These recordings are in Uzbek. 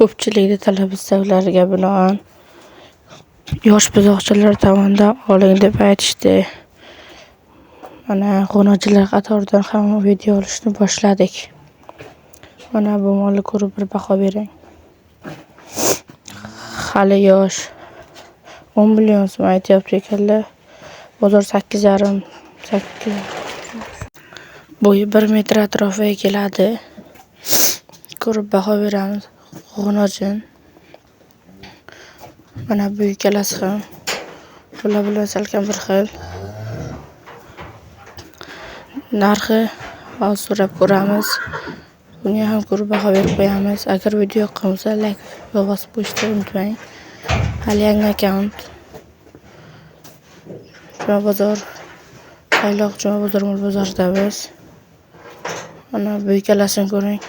Ko'pchilikning talab istaklariga binoan yosh buzoqchalar tomonidan oling deb aytishdi. Mana qo'nochilar qatoridan ham video olishni boshladik. Mana bu molni ko'rib bir baho bering. Hali yosh. 10 million so'm aytyapti ekanlar. Bozor 8,5 8. Bo'yi 1 metr atrofiga keladi. Ko'rib baho beramiz. Qo'nojin. Mana bu ikkalasi ham bular bilan salkam bir xil. Narxi hozir so'rab ko'ramiz. Bunga ham ko'rib baho berib qo'yamiz. Agar video yoqqan bo'lsa, like va bosib qo'yishni unutmang. Hali yangi akkaunt. Juma bozor, Sayloq Juma bozor mol bozoridamiz. Mana bu ikkalasini ko'ring.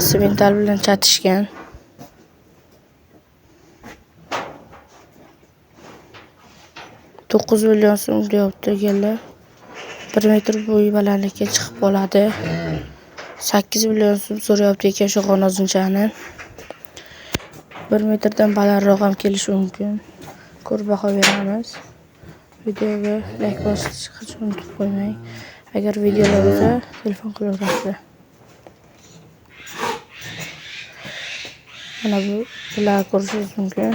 Simental bilan chatishgan. $9 million so'm deyapti ekanlar. 1 metr bo'yi balandlikka chiqib qoladi. 8 million so'm so'rayapti ekan shu qo'nozinchani. 1 metrdan balandroq ham kelishi mumkin. Ko'rib baho beramiz. Videoga like bosishni unutib qo'ymang. Agar videolar bo'lsa, telefon qilaverasiz. Mana bular ko'rishingiz mumkin.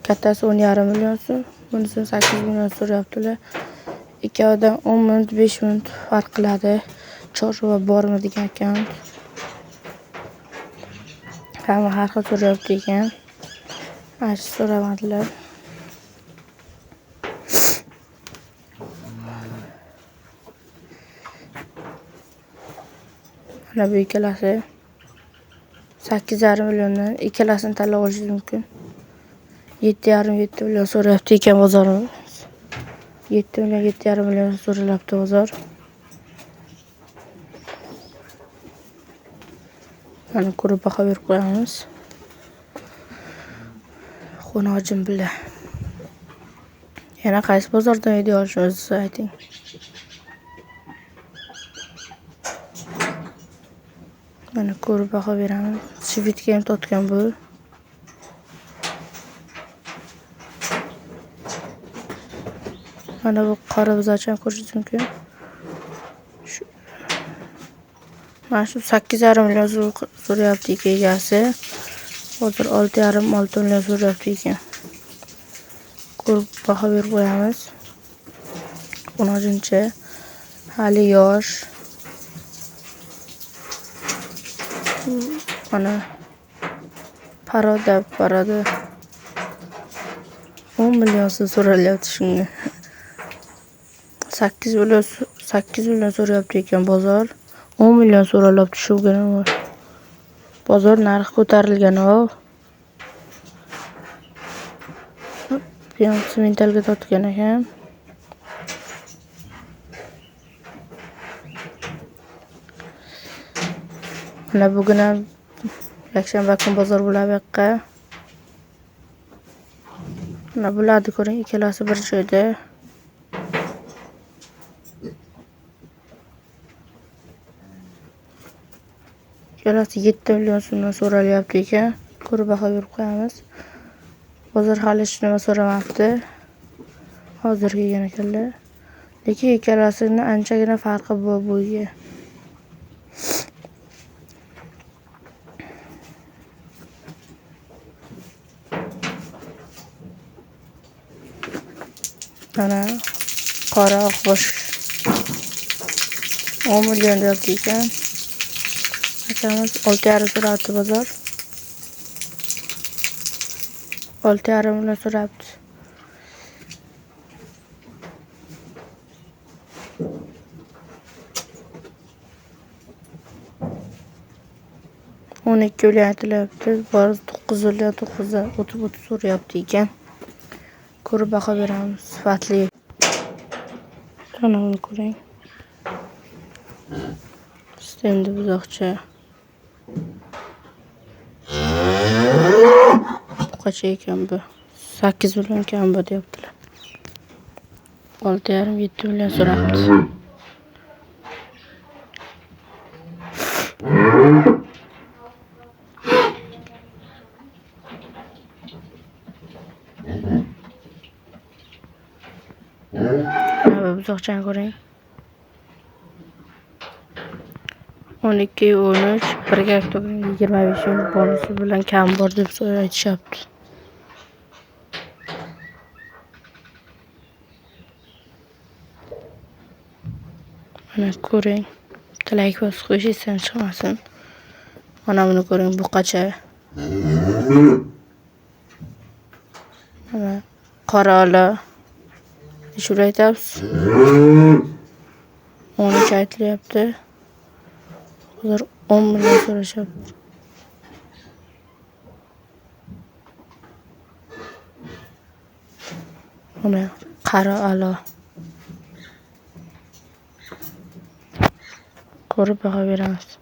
Kattasi 10,5 million so'm, bunisi 8 million so'rayaptilar. Ikkovidan 10 minut, 5 minut farq qiladi. Chorva bormi degan akkaunt. Hamma har xil so'rayapti ekan. Mana so'ramadilar. Mana bu ikkalasi 8,5 milliondan ikkalasini tanlab olishingiz mumkin. 7,5 million so'rayapti ekan bozorimiz. 7 million 7,5 million so'ralabdi bozor. Mana ko'rib baho berib qo'yamiz. Qo'nojin bilan. Yana qaysi bozordan video olishingizni ayting. Mana ko'rib baho beramiz. Shivitga ham totgan bu. Mana bu qora buzoqchani ko'rishingiz mumkin. Mana shu 8,5 million so'rayapti egasi. Hozir 6,5-6 million so'rayapti ekan. Ko'rib baho berib qo'yamiz. Qo'nojincha hali yosh. Mana paroda 10 million so'ralyapti shunga. 8 million so'rayapti ekan bozor. 10 million so'ralyapti shunga. Bozor narxi ko'tarilgan o. Simentalga totgan ekan. Mana bugun ham yakshanba kun bozor bo'ladi bu yoqqa. Mana bularni ko'ring, ikkalasi bir joyda. Ikkalasi 7 million so'mdan so'ralyapti ekan. Ko'rib baho berib qo'yamiz. Bozor hali hech nima so'ramabdi. Hozir kelgan ekanlar. Lekin ikkalasining anchagina farqi bor bo'yiga. Mana qora oqbosh 10 million deyapti ekan. Akamiz 6,5 so'rabdi bozor. 6,5 million so'rabdi. $12 million aytilyapti. Bor 9 million 930 so'rayapti ekan. Ko'rib baho beramiz. Sifatli. Mana buni ko'ring. Stendi buzoqcha. Bu qancha ekan bu? 8 million ekan bu deyaptilar. 6,5-7 million so'rabdi. Mana bu buzoqchani ko'ring. 12-13 bir hektar 25 ming bonusi bilan kam bor deb aytishyapti. Mana ko'ring. Like bosib qo'yish esdan chiqmasin. Mana buni ko'ring, buqacha. Mana qora ola. Shuni aytamiz. 13 aytilyapti. Ular 10 million so'rashyapti. Mana qora ola. Ko'rib baho beramiz.